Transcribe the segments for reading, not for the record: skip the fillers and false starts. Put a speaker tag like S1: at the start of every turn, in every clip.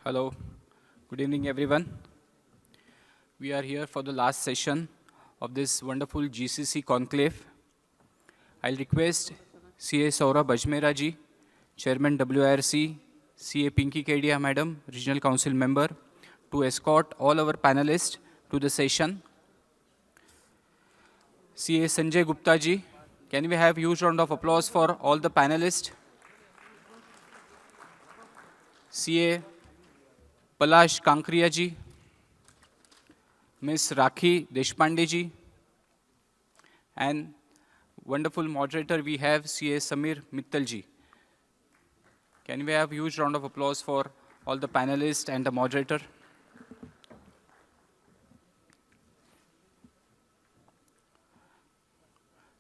S1: Hello, good evening everyone. We are here for the last session of this wonderful GCC Conclave. I'll request CA Saurabh Ajmera ji, Chairman WRC, CA Pinky Kedia Madam, Regional Council Member, to escort all our panelists to the session. CA Sanjay Gupta ji, can we have a huge round of applause for all the panelists? CA Palash Kankariya ji, Miss Rakhi Deshpande ji, and wonderful moderator we have CA Mittal ji. Can we have a huge round of applause for all the panelists and the moderator?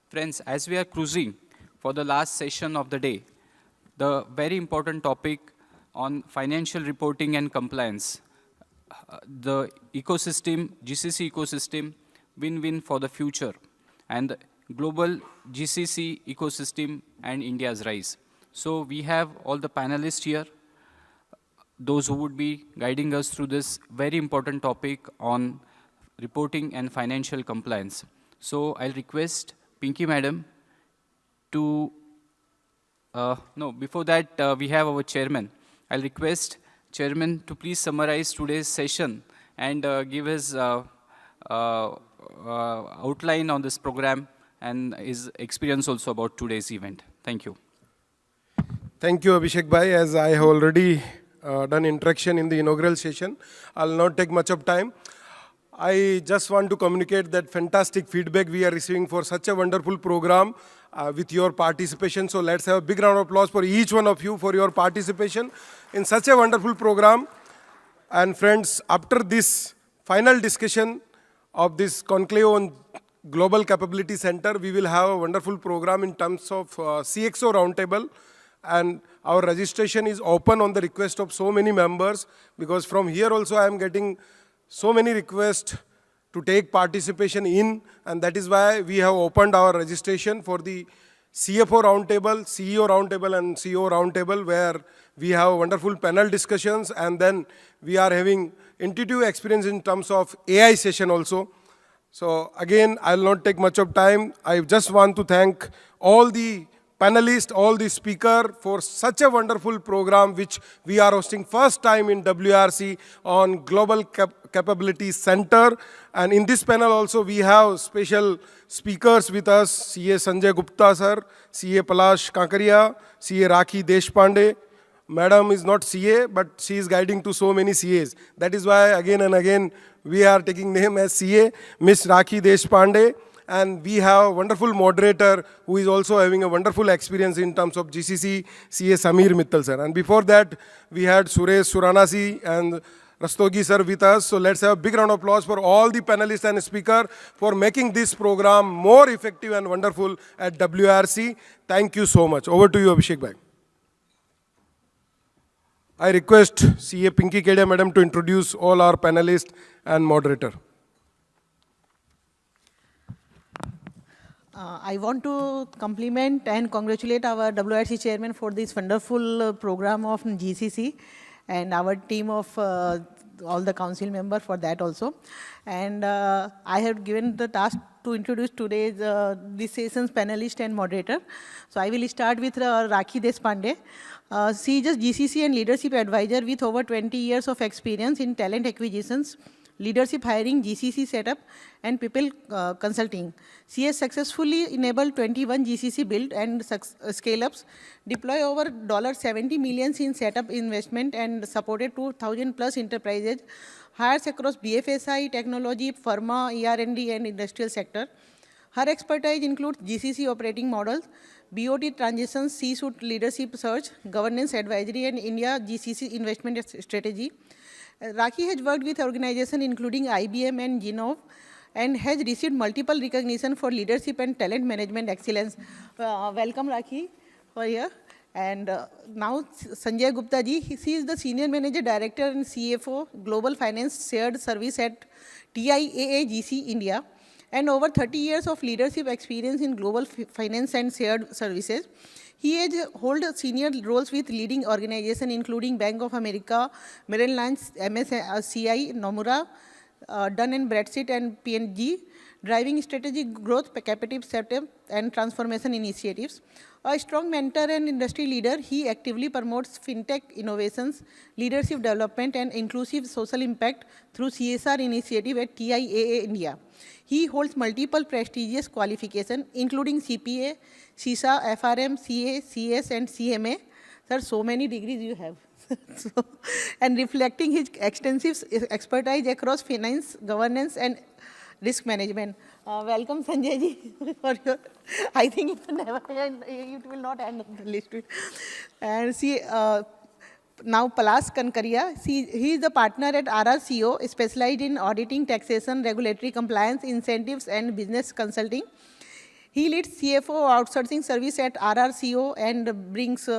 S1: Friends, as we are cruising for the last session of the day, the very important topic on financial reporting and compliance, the ecosystem, GCC ecosystem, win-win for the future, and global GCC ecosystem and India's rise. So we have all the panelists here, those who would be guiding us through this very important topic on reporting and financial compliance. So I'll request Pinky Madam to, before that we have our chairman. I'll request Chairman to please summarize today's session and give his outline on this program and his experience also about today's event. Thank you.
S2: Thank you, Abhishek Bhai. As I have already done introduction in the inaugural session, I'll not take much of time. I just want to communicate that fantastic feedback we are receiving for such a wonderful program with your participation. So let's have a big round of applause for each one of you for your participation in such a wonderful program. And friends, after this final discussion of this conclave on Global Capability Center, we will have a wonderful program in terms of CXO Roundtable. And our registration is open on the request of so many members, because from here also I am getting so many requests to take participation in, and that is why we have opened our registration for the CFO Roundtable, CEO Roundtable and CEO Roundtable, where we have wonderful panel discussions, and then we are having intuitive experience in terms of AI session also. So again, I will not take much of time. I just want to thank all the panelists, all the speakers for such a wonderful program which we are hosting first time in WRC on Global Capability Center. And in this panel also we have special speakers with us, CA Sanjay Gupta sir, CA Palash Kankariya, CA Rakhi Deshpande. Madam is not CA, but she is guiding to so many CAs. That is why again and again we are taking name as CA, Miss Rakhi Deshpande. And we have a wonderful moderator who is also having a wonderful experience in terms of GCC, CA Mittal sir. And before that, we had Suresh Suranasi and Rastogi sir with us. So let's have a big round of applause for all the panelists and speakers for making this program more effective and wonderful at WRC. Thank you so much. Over to you, Abhishek Bhai. I request CA Pinky Kedia Madam to introduce all our panelists and moderator.
S3: I want to compliment and congratulate our WRC chairman for this wonderful program of GCC and our team of all the council members for that also. And I have given the task to introduce today's this session's panelist and moderator. So I will start with Rakhi Deshpande. She is GCC and leadership advisor with over 20 years of experience in talent acquisitions, leadership hiring, GCC setup, and people consulting. She has successfully enabled 21 GCC build and scale-ups, deploy over $70 million in setup investment, and supported 2,000 plus enterprises, hires across BFSI, technology, pharma, ER&D, and industrial sector. Her expertise includes GCC operating models, BOT transitions, C-suite leadership search, governance advisory, and India GCC investment strategy. Rakhi has worked with organizations including IBM and Genov and has received multiple recognition for leadership and talent management excellence. Welcome, Rakhi, for here. And now Sanjay Gupta ji, he is the Senior Manager Director and CFO Global Finance Shared Service at TIAA GC India, and over 30 years of leadership experience in global finance and shared services. He has hold senior roles with leading organizations including Bank of America, Merrill Lynch, MSCI, Nomura, Dun & Bradstreet, and P&G, driving strategic growth, capital setup, and transformation initiatives. A strong mentor and industry leader, he actively promotes fintech innovations, leadership development, and inclusive social impact through CSR initiative at TIAA India. He holds multiple prestigious qualifications, including CPA, CISA, FRM, CA, CS, and CMA. Sir, so many degrees you have. And reflecting his extensive expertise across finance, governance, and risk management. Welcome, Sanjay ji, for your, I think it will never end, it will not end the list. And see, now Palash Kankariya, he is the partner at RRCO, specialized in auditing, taxation, regulatory compliance, incentives, and business consulting. He leads CFO outsourcing service at RRCO and brings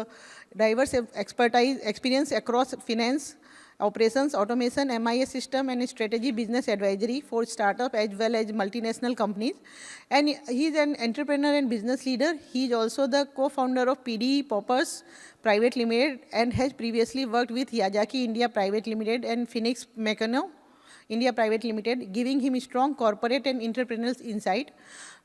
S3: diverse expertise, experience across finance, operations, automation, MIS system, and strategy business advisory for startup as well as multinational companies. And he is an entrepreneur and business leader. He is also the co-founder of PD Poppers Private Limited and has previously worked with Yazaki India Private Limited and Phoenix Meccano India Private Limited, giving him strong corporate and entrepreneurial insight.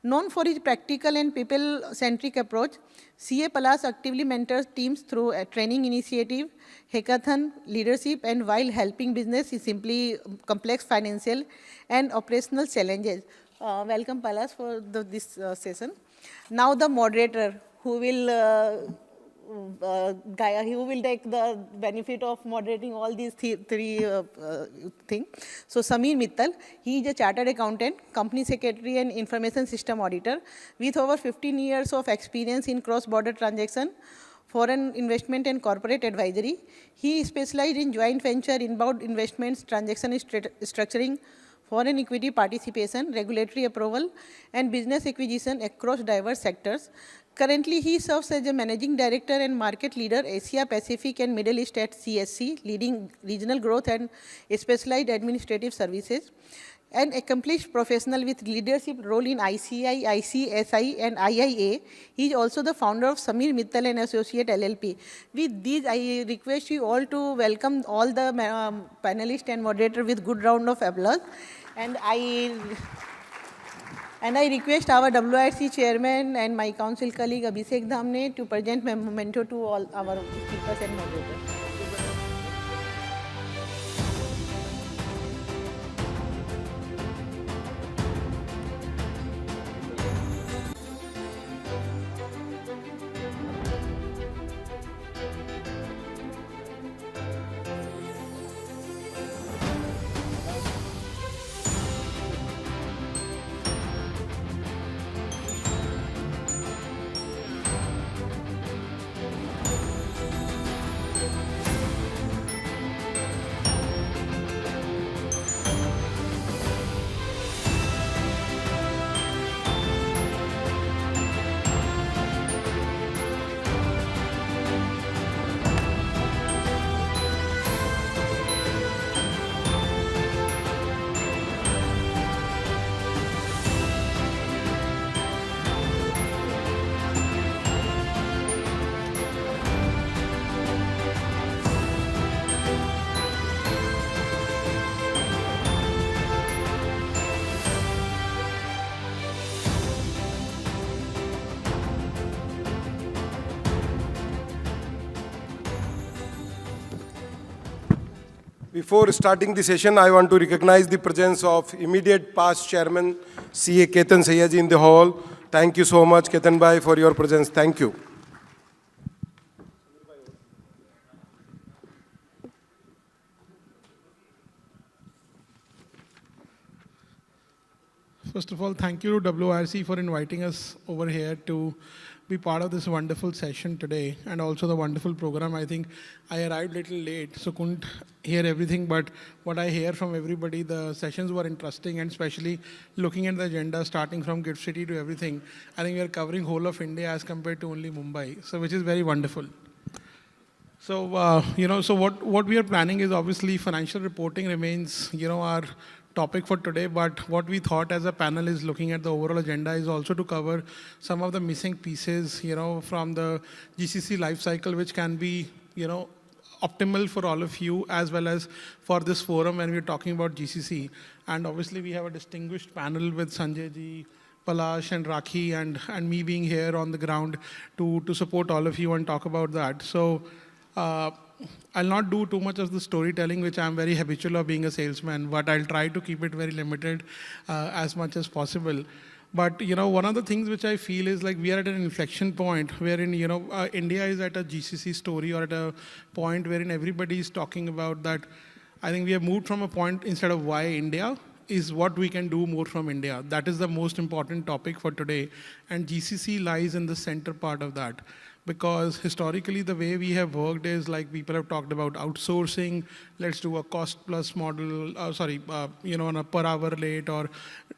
S3: Known for his practical and people-centric approach, CA Palash actively mentors teams through a training initiative, hackathon, leadership, and while helping business is simply complex financial and operational challenges. Welcome, Palash, for this session. Now the moderator, who will he will take the benefit of moderating all these three things. So Sameer Mittal, he is a chartered accountant, company secretary, and information system auditor with over 15 years of experience in cross-border transaction, foreign investment, and corporate advisory. He specialized in joint venture, inbound investments, transaction structuring, foreign equity participation, regulatory approval, and business acquisition across diverse sectors. Currently, he serves as a managing director and market leader, Asia Pacific and Middle East at CSC, leading regional growth and specialized administrative services. An accomplished professional with leadership role in ICI, ICSI, and IIA. He is also the founder of Sameer Mittal and Associate LLP. With these, I request you all to welcome all the panelists and moderator with good round of applause. And I request our WRC chairman and my council colleague Abhishek Dhamne to present memento to all our speakers and moderators.
S2: Before starting the session, I want to recognize the presence of immediate past chairman, CA Ketan Sayyaji in the hall. Thank you so much, Ketan Bhai, for your presence. Thank you.
S4: First of all, thank you to WRC for inviting us over here to be part of this wonderful session today and also the wonderful program. I think I arrived a little late, so couldn't hear everything, but what I hear from everybody, the sessions were interesting, and especially looking at the agenda, starting from Gift City to everything. I think we are covering whole of India as compared to only Mumbai, so which is very wonderful. So, so what we are planning is obviously financial reporting remains, our topic for today, but what we thought as a panel is looking at the overall agenda is also to cover some of the missing pieces, from the GCC life cycle, which can be, optimal for all of you as well as for this forum when we're talking about GCC. And obviously we have a distinguished panel with Sanjay ji, Palash and Rakhi and me being here on the ground to support all of you and talk about that. So I'll not do too much of the storytelling, which I'm very habitual of being a salesman, but I'll try to keep it very limited as much as possible. But, one of the things which I feel is like we are at an inflection point wherein, India is at a GCC story or at a point wherein everybody is talking about that. I think we have moved from a point instead of why India is what we can do more from India. That is the most important topic for today. And GCC lies in the center part of that. Because historically, the way we have worked is like people have talked about outsourcing, let's do a cost plus model, on a per hour rate, or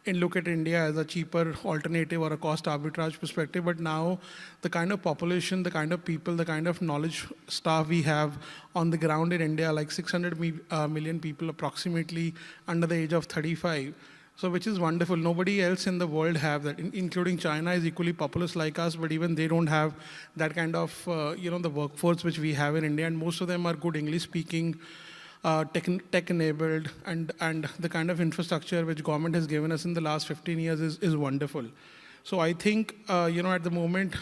S4: look at India as a cheaper alternative or a cost arbitrage perspective. But now the kind of population, the kind of people, the kind of knowledge staff we have on the ground in India, like 600 million people approximately under the age of 35. So which is wonderful. Nobody else in the world have that, including China is equally populous like us, but even they don't have that kind of, the workforce which we have in India. And most of them are good English speaking, tech enabled, and the kind of infrastructure which government has given us in the last 15 years is wonderful. So I think, at the moment,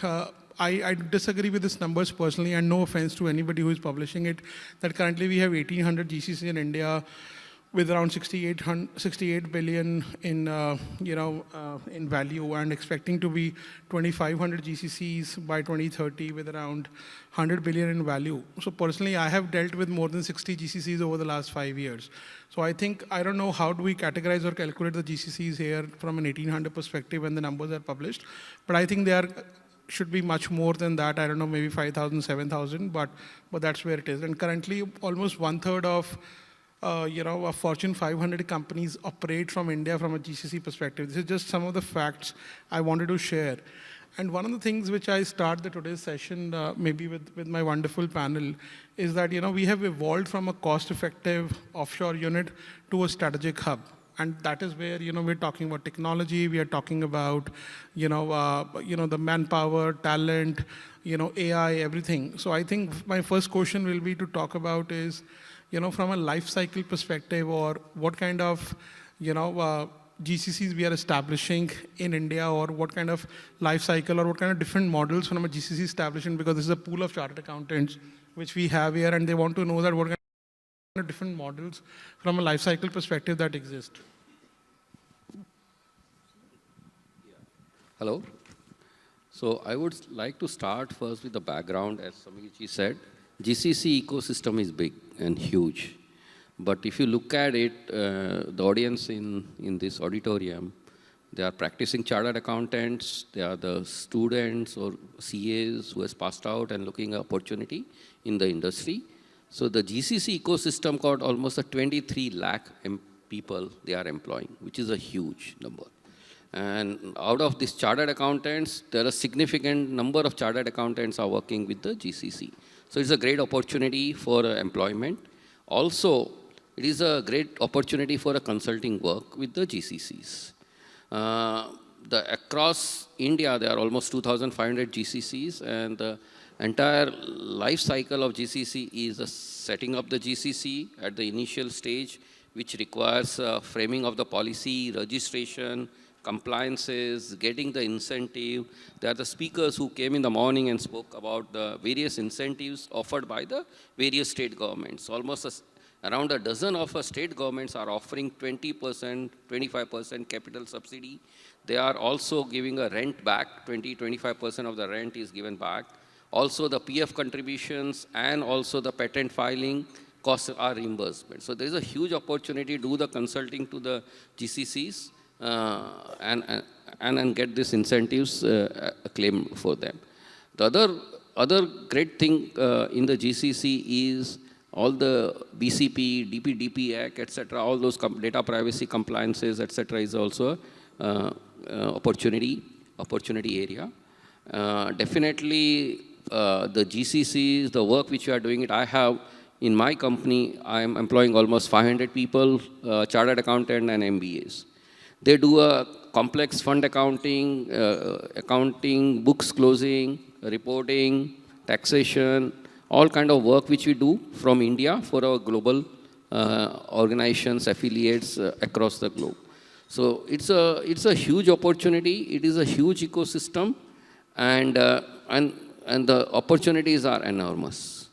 S4: I disagree with these numbers personally, and no offense to anybody who is publishing it, that currently we have 1,800 GCC in India, with around 68 billion in in value, and expecting to be 2,500 GCCs by 2030 with around 100 billion in value. So personally, I have dealt with more than 60 GCCs over the last 5 years. So I think, I don't know how do we categorize or calculate the GCCs here from an 1,800 perspective when the numbers are published, but I think they should be much more than that. I don't know, maybe 5,000, 7,000, but that's where it is. And currently, almost 1/3 of Fortune 500 companies operate from India from a GCC perspective. This is just some of the facts I wanted to share. And one of the things which I start today's session, maybe with my wonderful panel, is that, we have evolved from a cost-effective offshore unit to a strategic hub. And that is where, we're talking about technology, we are talking about, the manpower, talent, AI, everything. So I think my first question will be to talk about is, from a life cycle perspective, or what kind of, GCCs we are establishing in India, or what kind of life cycle or what kind of different models from a GCC establishment, because this is a pool of chartered accountants which we have here, and they want to know that what kind of different models from a life cycle perspective that exist.
S5: Hello. So I would like to start first with the background. As Samiji said, GCC ecosystem is big and huge. But if you look at it, the audience in this auditorium, they are practicing chartered accountants, they are the students or CAs who has passed out and looking at opportunity in the industry. So the GCC ecosystem got almost a 23 lakh people they are employing, which is a huge number. And out of these chartered accountants, there are a significant number of chartered accountants are working with the GCC. So it's a great opportunity for employment. Also, it is a great opportunity for a consulting work with the GCCs. Across India, there are almost 2,500 GCCs, and the entire life cycle of GCC is the setting up the GCC at the initial stage, which requires framing of the policy, registration, compliances, getting the incentive. There are the speakers who came in the morning and spoke about the various incentives offered by the various state governments. Almost around a dozen of state governments are offering 20%, 25% capital subsidy. They are also giving a rent back, 20-25% of the rent is given back. Also the PF contributions and also the patent filing costs are reimbursement. So there is a huge opportunity to do the consulting to the GCCs and get these incentives claimed for them. The other great thing in the GCC is all the BCP, DPDP Act, etc., all those data privacy compliances, etc., is also opportunity area. Definitely, the GCCs, the work which you are doing, I have in my company, I'm employing almost 500 people, chartered accountant and MBAs. They do a complex fund accounting, books closing, reporting, taxation, all kind of work which we do from India for our global organizations, affiliates across the globe. So it's a huge opportunity. It is a huge ecosystem, and the opportunities are enormous.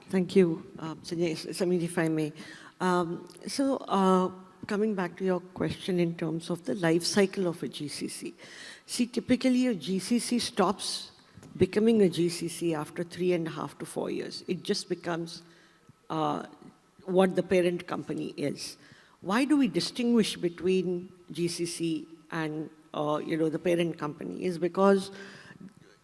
S6: Thank you, Sanjay. Samir, if I may. Coming back to your question in terms of the life cycle of a GCC. See, typically a GCC stops becoming a GCC after 3.5 to 4 years. It just becomes what the parent company is. Why do we distinguish between GCC and the parent company? Is because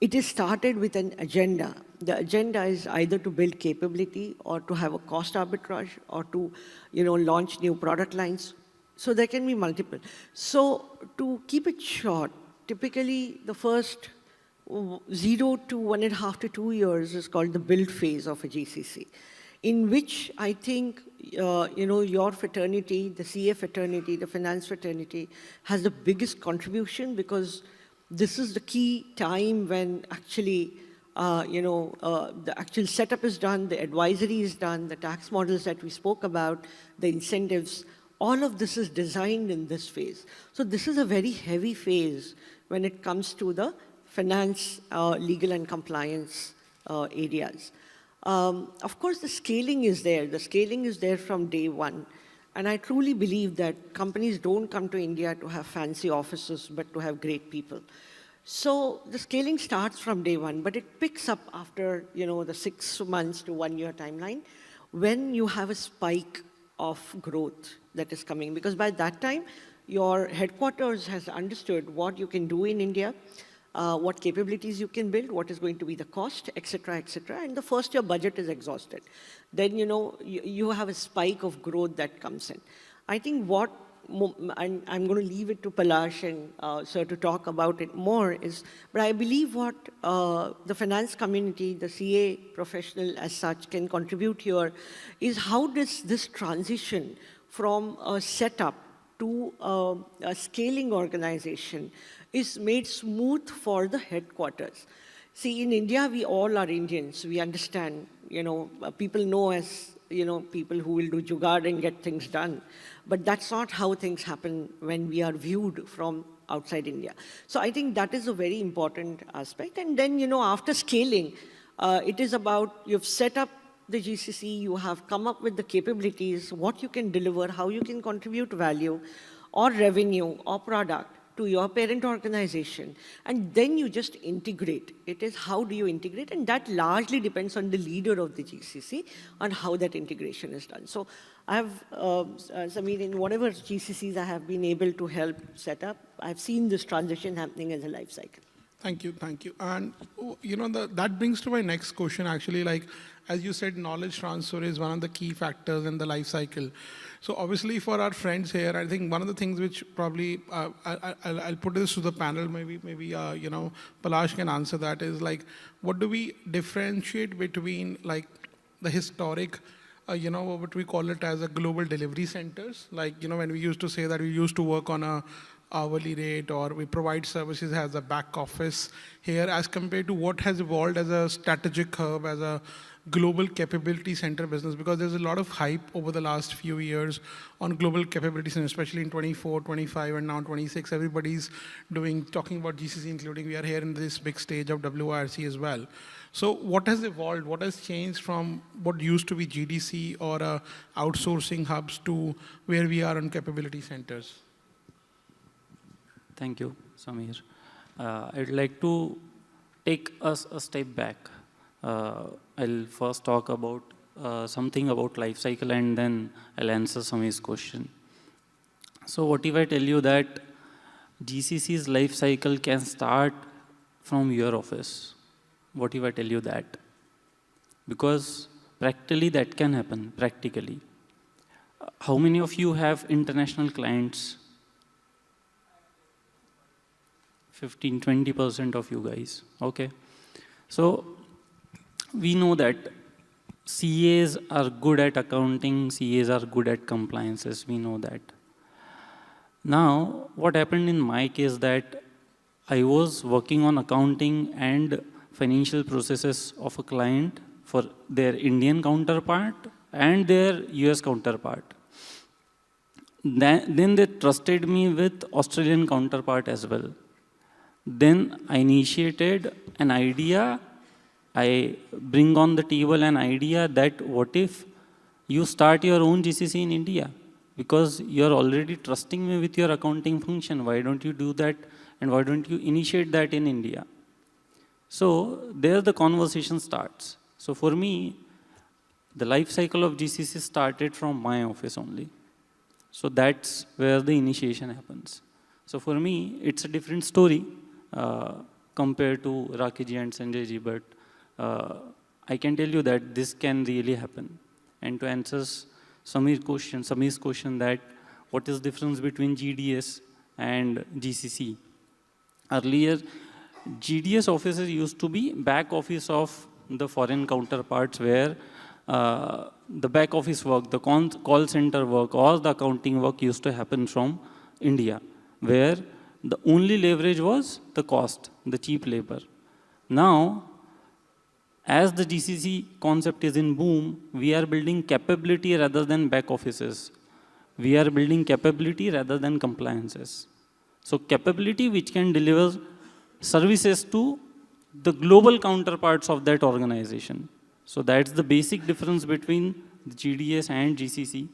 S6: it is started with an agenda. The agenda is either to build capability or to have a cost arbitrage or to launch new product lines. So there can be multiple. So to keep it short, typically the first 0 to 1.5 to 2 years is called the build phase of a GCC, in which I think your fraternity, the CA fraternity, the finance fraternity has the biggest contribution, because this is the key time when actually the actual setup is done, the advisory is done, the tax models that we spoke about, the incentives, all of this is designed in this phase. So this is a very heavy phase when it comes to the finance, legal and compliance areas. Of course, the scaling is there. The scaling is there from day one. And I truly believe that companies don't come to India to have fancy offices, but to have great people. So the scaling starts from day one, but it picks up after the 6 months to 1 year timeline, when you have a spike of growth that is coming. Because by that time, your headquarters has understood what you can do in India, what capabilities you can build, what is going to be the cost, et cetera, and the first year budget is exhausted. Then, you have a spike of growth that comes in. I think and I'm going to leave it to Palash and Sir to talk about it more, but I believe what the finance community, the CA professional as such can contribute here is how does this transition from a setup to a scaling organization is made smooth for the headquarters. See, in India, we all are Indians. We understand, people know as, people who will do jugaad and get things done. But that's not how things happen when we are viewed from outside India. So I think that is a very important aspect. And then, after scaling, it is about you've set up the GCC, you have come up with the capabilities, what you can deliver, how you can contribute value or revenue or product to your parent organization, and then you just integrate. It is how do you integrate, and that largely depends on the leader of the GCC on how that integration is done. So I have, Samir, in whatever GCCs I have been able to help set up, I've seen this transition happening as a life cycle.
S4: Thank you. And that brings to my next question actually, like, as you said, knowledge transfer is one of the key factors in the life cycle. So obviously for our friends here, I think one of the things which probably, I'll put this to the panel, maybe Palash can answer that, is like, what do we differentiate between like the historic, what we call it as a global delivery centers? Like, when we used to say that we used to work on a hourly rate or we provide services as a back office here, as compared to what has evolved as a strategic hub, as a global capability center business, because there's a lot of hype over the last few years on global capabilities, and especially in 24, 25, and now 26, everybody's talking about GCC, including we are here in this big stage of WRC as well. So what has evolved? What has changed from what used to be GDC or outsourcing hubs to where we are on capability centers?
S7: Thank you, Samir. I'd like to take us a step back. I'll first talk about something about life cycle, and then I'll answer Samir's question. So what if I tell you that GCC's life cycle can start from your office? What if I tell you that? Because practically that can happen, practically. How many of you have international clients? 15, 20% of you guys, okay? So we know that CAs are good at accounting, CAs are good at compliances, we know that. Now, what happened in my case that I was working on accounting and financial processes of a client for their Indian counterpart and their US counterpart. Then they trusted me with Australian counterpart as well. Then I initiated an idea. I bring on the table an idea that what if you start your own GCC in India? Because you're already trusting me with your accounting function. Why don't you do that? And why don't you initiate that in India? So there the conversation starts. So for me, the life cycle of GCC started from my office only. So that's where the initiation happens. So for me, it's a different story compared to Rakhi ji and Sanjay ji, but I can tell you that this can really happen. And to answer Sameer's question that what is the difference between GDS and GCC? Earlier, GDS offices used to be back office of the foreign counterparts where the back office work, the call center work or the accounting work used to happen from India, where the only leverage was the cost, the cheap labor. Now, as the GCC concept is in boom, we are building capability rather than back offices. We are building capability rather than compliances. So capability which can deliver services to the global counterparts of that organization. So that's the basic difference between the GDS and GCC.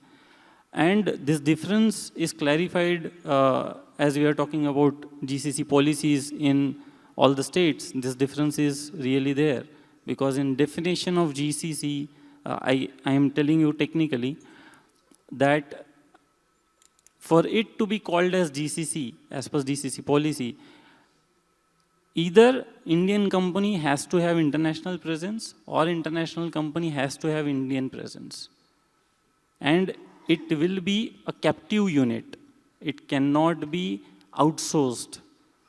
S7: And this difference is clarified as we are talking about GCC policies in all the states. This difference is really there. Because in definition of GCC, I am telling you technically that for it to be called as GCC, as per GCC policy, either Indian company has to have international presence or international company has to have Indian presence. And it will be a captive unit. It cannot be outsourced.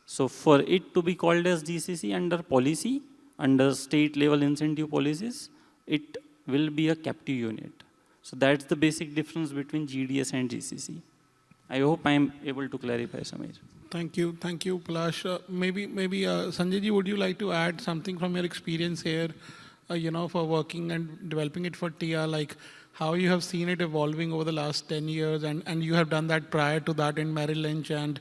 S7: So for it to be called as GCC under policy, under state level incentive policies, it will be a captive unit. So that's the basic difference between GDS and GCC. I hope I am able to clarify, Sameer.
S4: Thank you, Palash. Maybe Sanjay ji, would you like to add something from your experience here, for working and developing it for TIAA, like how you have seen it evolving over the last 10 years, and you have done that prior to that in Merrill Lynch and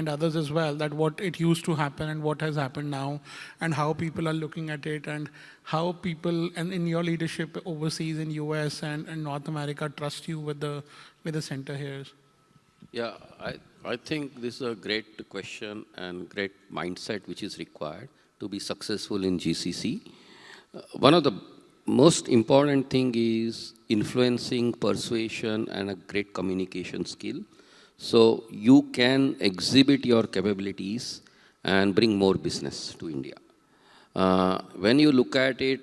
S4: others as well, that what it used to happen and what has happened now, and how people are looking at it, and how people, and in your leadership overseas in US and North America, trust you with the center here.
S5: Yeah, I think this is a great question and great mindset which is required to be successful in GCC. One of the most important thing is influencing, persuasion, and a great communication skill. So you can exhibit your capabilities and bring more business to India. When you look at it,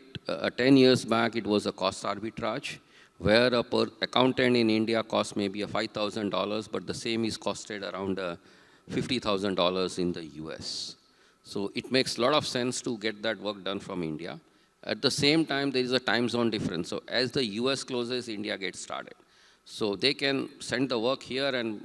S5: 10 years back, it was a cost arbitrage, where a per accountant in India cost maybe $5,000, but the same is costed around $50,000 in the US. So it makes a lot of sense to get that work done from India. At the same time, there is a time zone difference. So as the US closes, India gets started. So they can send the work here, and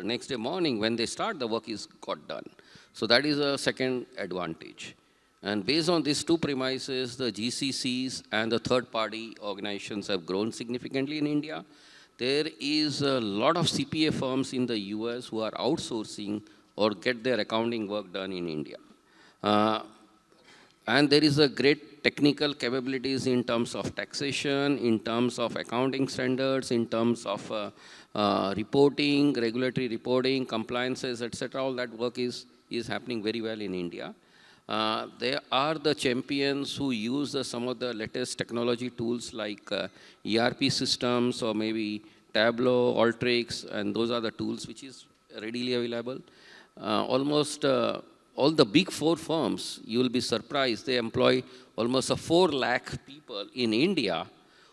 S5: next day morning when they start, the work is got done. So that is a second advantage. And based on these two premises, the GCCs and the third-party organizations have grown significantly in India. There is a lot of CPA firms in the US who are outsourcing or get their accounting work done in India. And there is a great technical capabilities in terms of taxation, in terms of accounting standards, in terms of reporting, regulatory reporting, compliances, etc. All that work is happening very well in India. They are the champions who use some of the latest technology tools like ERP systems or maybe Tableau, Alteryx, and those are the tools which is readily available. Almost all the big four firms, you will be surprised, they employ almost 4 lakh people in India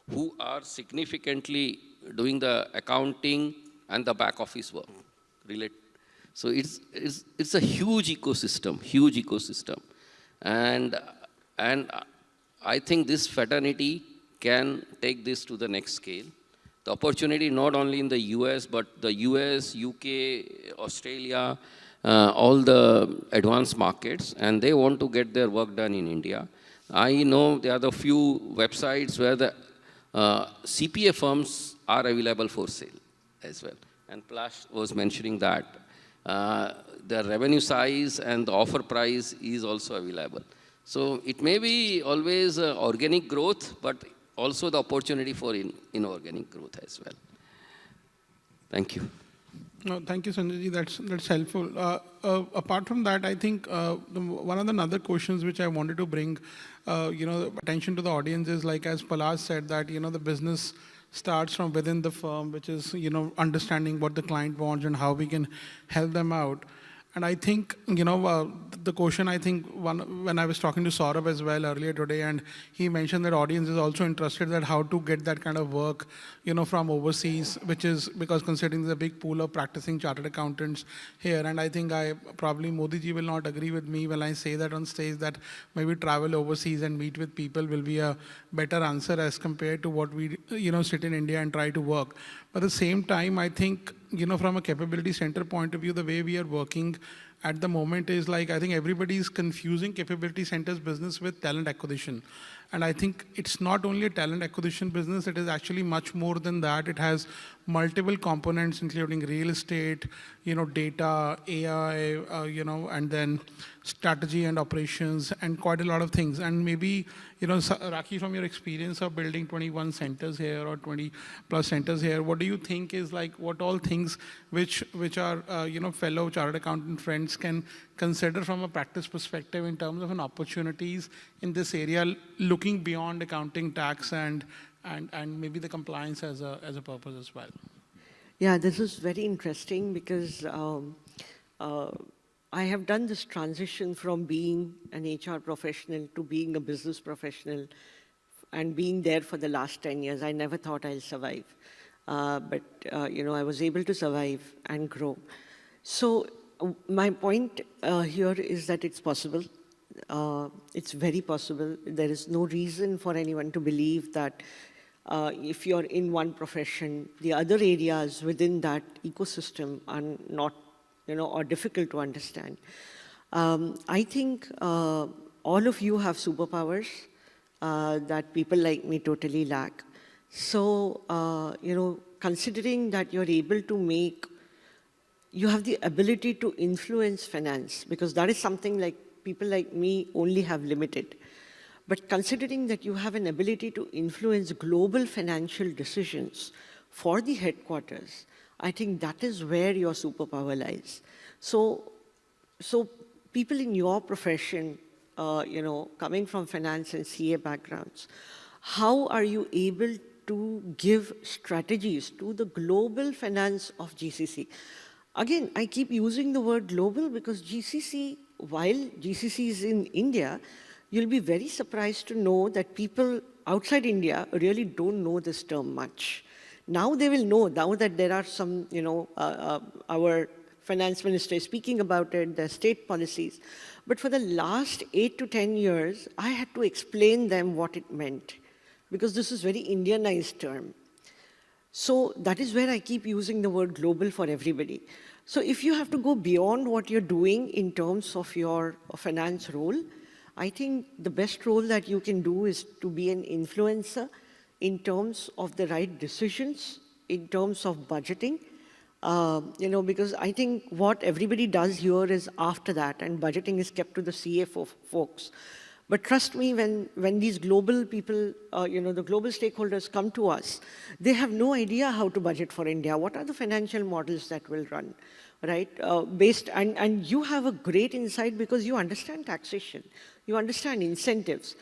S5: who are significantly doing the accounting and the back office work. So it's a huge ecosystem. And I think this fraternity can take this to the next scale. The opportunity not only in the US, but the US, UK, Australia, all the advanced markets, and they want to get their work done in India. I know there are the few websites where the CPA firms are available for sale as well. And Palash was mentioning that. The revenue size and the offer price is also available. So it may be always organic growth, but also the opportunity for inorganic growth as well. Thank you.
S4: No, thank you, Sanjay. That's helpful. Apart from that, I think one of the other questions which I wanted to bring, attention to the audience is, like as Palash said, that the business starts from within the firm, which is understanding what the client wants and how we can help them out. And I think, the question, I think, when I was talking to Saurabh as well earlier today, and he mentioned that audience is also interested that how to get that kind of work, from overseas, which is because considering there's a big pool of practicing chartered accountants here. And I think probably Modi ji will not agree with me when I say that on stage, that maybe travel overseas and meet with people will be a better answer as compared to what we, sit in India and try to work. But at the same time, I think, from a capability center point of view, the way we are working at the moment is like, I think everybody is confusing capability centers business with talent acquisition. And I think it's not only a talent acquisition business, it is actually much more than that. It has multiple components, including real estate, data, AI, and then strategy and operations, and quite a lot of things. And maybe, Rakhi, from your experience of building 21 centers here or 20 plus centers here, what do you think is like, what all things which are, fellow chartered accountant friends can consider from a practice perspective in terms of an opportunities in this area, looking beyond accounting, tax, and maybe the compliance as a purpose as well?
S6: Yeah, this is very interesting because I have done this transition from being an HR professional to being a business professional and being there for the last 10 years. I never thought I'll survive. But I was able to survive and grow. So my point here is that it's possible. It's very possible. There is no reason for anyone to believe that if you're in one profession, the other areas within that ecosystem are not, or difficult to understand. I think all of you have superpowers that people like me totally lack. So, considering that you're able to you have the ability to influence finance, because that is something like people like me only have limited. But considering that you have an ability to influence global financial decisions for the headquarters, I think that is where your superpower lies. So people in your profession, coming from finance and CA backgrounds, how are you able to give strategies to the global finance of GCC? Again, I keep using the word global because GCC, while GCC is in India, you'll be very surprised to know that people outside India really don't know this term much. Now they will know, now that there are some, our finance minister is speaking about it, the state policies. But for the last 8 to 10 years, I had to explain them what it meant, because this is very Indianized term. So that is where I keep using the word global for everybody. So if you have to go beyond what you're doing in terms of your finance role, I think the best role that you can do is to be an influencer in terms of the right decisions, in terms of budgeting, because I think what everybody does here is after that, and budgeting is kept to the CFO folks. But trust me, when these global people, the global stakeholders come to us, they have no idea how to budget for India. What are the financial models that will run, right? And you have a great insight because you understand taxation, you understand incentives.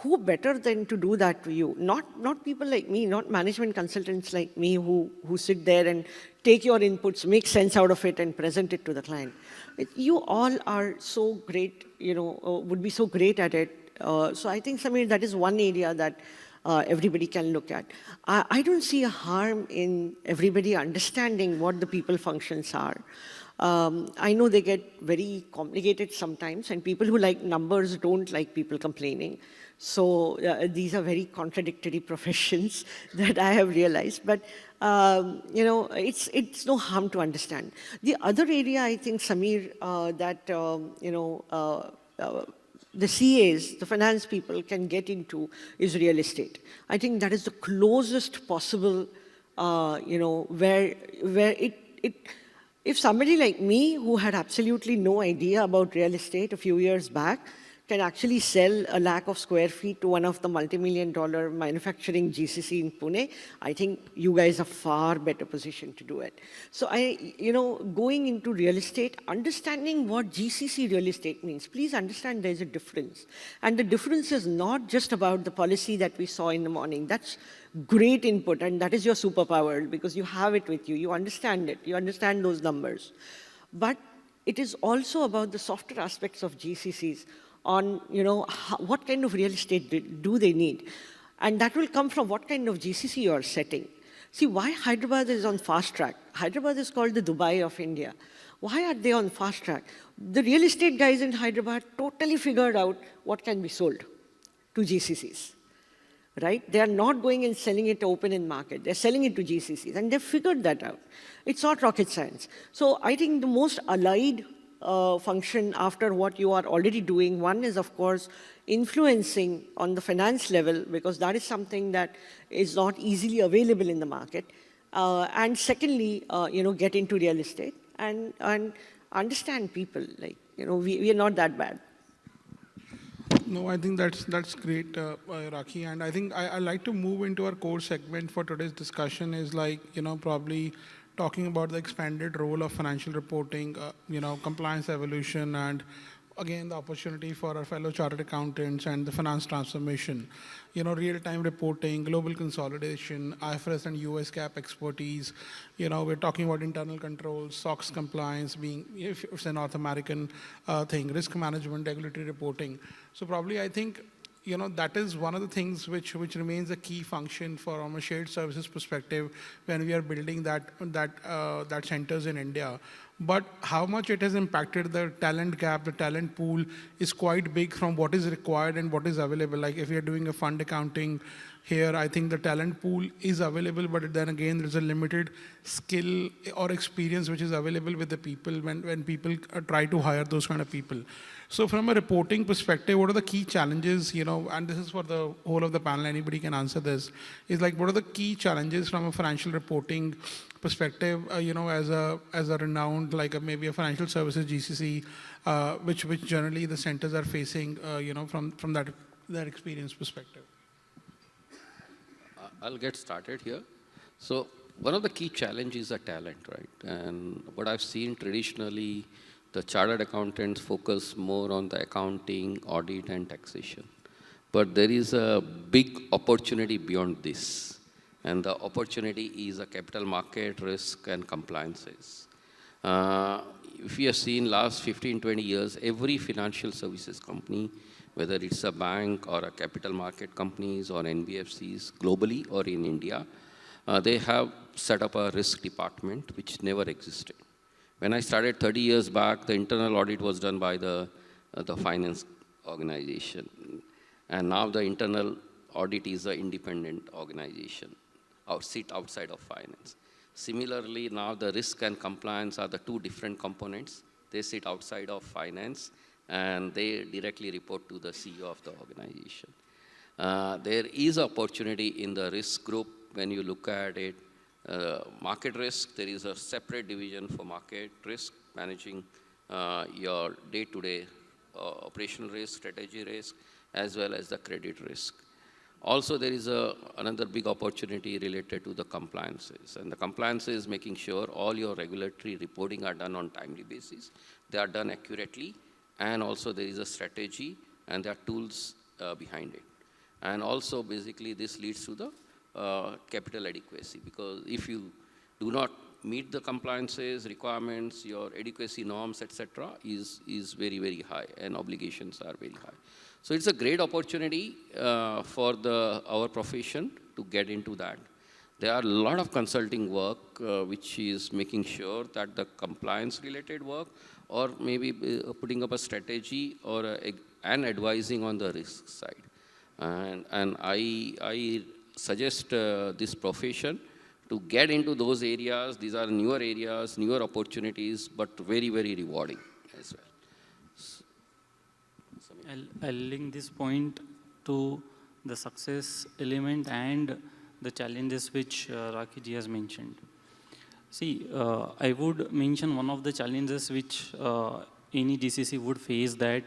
S6: Who better than to do that to you? Not people like me, not management consultants like me who sit there and take your inputs, make sense out of it and present it to the client. You all are so great, would be so great at it. So I think, Samir, that is one area that everybody can look at. I don't see a harm in everybody understanding what the people functions are. I know they get very complicated sometimes, and people who like numbers don't like people complaining. So these are very contradictory professions that I have realized. But you know, it's no harm to understand. The other area I think, Samir, that you know, the CAs, the finance people, can get into is real estate. I think that is the closest possible, you know, where if somebody like me, who had absolutely no idea about real estate a few years back, can actually sell a lakh of square feet to one of the multi-million-dollar manufacturing GCC in Pune, I think you guys are far better positioned to do it. So you know, going into real estate, understanding what GCC real estate means, please understand there's a difference. And the difference is not just about the policy that we saw in the morning. That's great input, and that is your superpower because you have it with you. You understand it. You understand those numbers. But it is also about the softer aspects of GCCs on, you know, what kind of real estate do they need? And that will come from what kind of GCC you are setting. See, why Hyderabad is on fast track? Hyderabad is called the Dubai of India. Why are they on fast track? The real estate guys in Hyderabad totally figured out what can be sold to GCCs. Right? They are not going and selling it open in market. They're selling it to GCCs, and they've figured that out. It's not rocket science. So I think the most allied function after what you are already doing, one is, of course, influencing on the finance level, because that is something that is not easily available in the market. And secondly, you know, get into real estate and understand people. Like, you know, we are not that bad.
S4: No, I think that's great, Rakhi. And I think I'd like to move into our core segment for today's discussion is like, you know, probably talking about the expanded role of financial reporting, you know, compliance evolution, and again, the opportunity for our fellow chartered accountants and the finance transformation. You know, real-time reporting, global consolidation, IFRS and US GAAP expertise. You know, we're talking about internal controls, SOX compliance being, if it's a North American thing, risk management, regulatory reporting. So probably I think, you know, that is one of the things which remains a key function from a shared services perspective when we are building that centers in India. But how much it has impacted the talent gap, the talent pool is quite big from what is required and what is available. Like if you're doing a fund accounting here, I think the talent pool is available, but then again, there's a limited skill or experience which is available with the people when people try to hire those kind of people. So from a reporting perspective, what are the key challenges, you know, and this is for the whole of the panel, anybody can answer this, is like what are the key challenges from a financial reporting perspective, you know, as a renowned, like maybe a financial services GCC, which generally the centers are facing, you know, from that experience perspective.
S5: I'll get started here. So one of the key challenges is talent, right? And what I've seen traditionally, the chartered accountants focus more on the accounting, audit, and taxation. But there is a big opportunity beyond this. And the opportunity is a capital market risk and compliances. If you have seen last 15, 20 years, every financial services company, whether it's a bank or a capital market companies or NBFCs globally or in India, they have set up a risk department which never existed. When I started 30 years back, the internal audit was done by the finance organization. And now the internal audit is an independent organization, sit outside of finance. Similarly, now the risk and compliance are the two different components. They sit outside of finance, and they directly report to the CEO of the organization. There is opportunity in the risk group when you look at it. Market risk, there is a separate division for market risk, managing your day-to-day operational risk, strategy risk, as well as the credit risk. Also, there is another big opportunity related to the compliances. And the compliances making sure all your regulatory reporting are done on timely basis. They are done accurately. And also there is a strategy and there are tools behind it. And also basically this leads to the capital adequacy, because if you do not meet the compliances requirements, your adequacy norms, etc., is very, very high, and obligations are very high. So it's a great opportunity for our profession to get into that. There are a lot of consulting work which is making sure that the compliance related work, or maybe putting up a strategy or and advising on the risk side. And I suggest this profession to get into those areas. These are newer areas, newer opportunities, but very, very rewarding as well.
S7: I'll link this point to the success element and the challenges which Rakhi ji has mentioned. See, I would mention one of the challenges which any GCC would face, that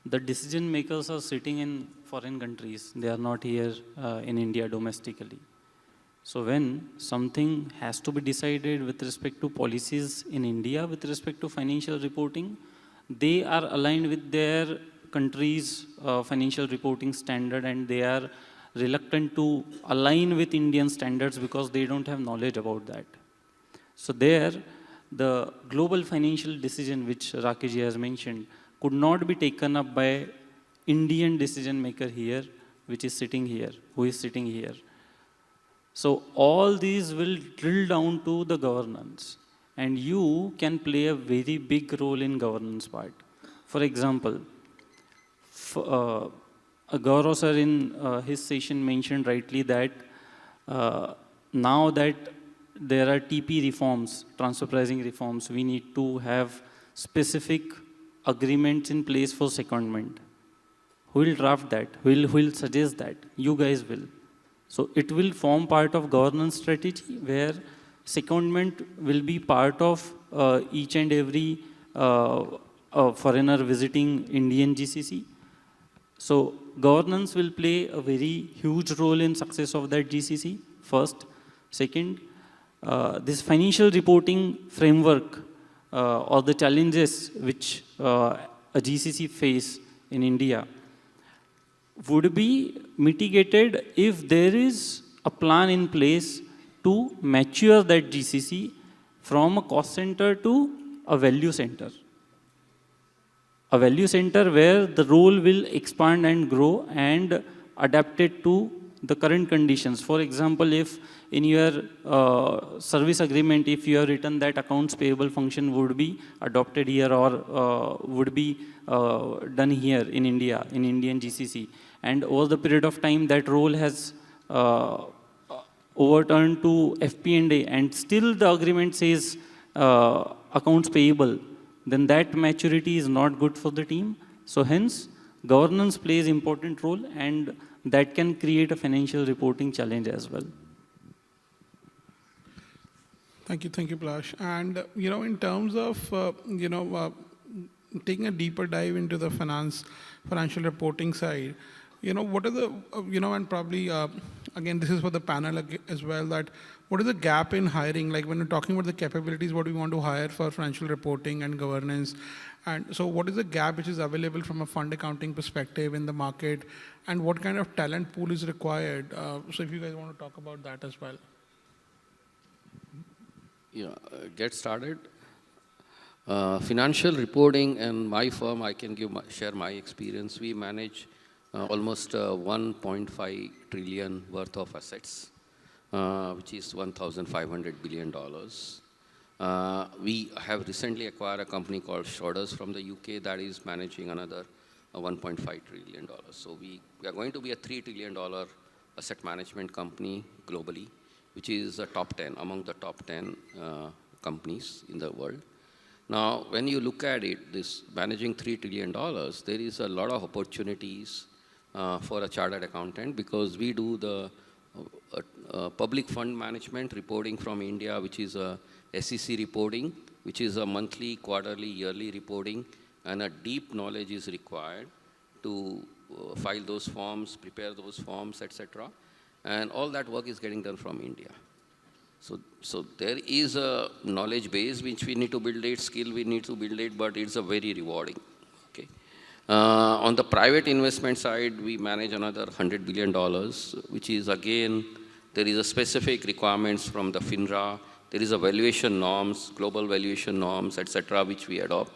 S7: the decision makers are sitting in foreign countries. They are not here in India domestically. So when something has to be decided with respect to policies in India, with respect to financial reporting, they are aligned with their country's financial reporting standard, and they are reluctant to align with Indian standards because they don't have knowledge about that. So there, the global financial decision which Rakhi ji has mentioned could not be taken up by Indian decision maker here, which is sitting here, who is sitting here. So all these will drill down to the governance, and you can play a very big role in governance part. For example, Gaurav sir in his session mentioned rightly that now that there are TP reforms, transfer pricing reforms, we need to have specific agreements in place for secondment. Who will draft that? Who will suggest that? You guys will. So it will form part of governance strategy where secondment will be part of each and every foreigner visiting Indian GCC. So governance will play a very huge role in success of that GCC, first. Second, this financial reporting framework or the challenges which a GCC face in India would be mitigated if there is a plan in place to mature that GCC from a cost center to a value center. A value center where the role will expand and grow and adapt it to the current conditions. For example, if in your service agreement, if you have written that accounts payable function would be adopted here or would be done here in India, in Indian GCC, and over the period of time that role has overturned to FP&A, and still the agreement says accounts payable, then that maturity is not good for the team. So hence, governance plays important role, and that can create a financial reporting challenge as well.
S4: Thank you, Palash. And in terms of taking a deeper dive into the financial reporting side, what are the and probably again this is for the panel as well, that what is the gap in hiring? Like when we're talking about the capabilities, what we want to hire for financial reporting and governance, and so what is the gap which is available from a fund accounting perspective in the market, and what kind of talent pool is required? So if you guys want to talk about that as well.
S5: Yeah, get started. Financial reporting and my firm, I can share my experience. We manage almost 1.5 trillion worth of assets, which is $1,500 billion. We have recently acquired a company called Schroders from the UK that is managing another $1.5 trillion. So we are going to be a $3 trillion asset management company globally, which is a top 10, among the top 10 companies in the world. Now, when you look at it, this managing $3 trillion, there is a lot of opportunities for a chartered accountant, because we do the public fund management reporting from India, which is a SEC reporting, which is a monthly, quarterly, yearly reporting, and a deep knowledge is required to file those forms, prepare those forms, etc. And all that work is getting done from India. So there is a knowledge base which we need to build it, skill we need to build it, but it's a very rewarding. Okay. On the private investment side, we manage another $100 billion, which is again, there is a specific requirements from the FINRA, there is a valuation norms, global valuation norms, etc., which we adopt.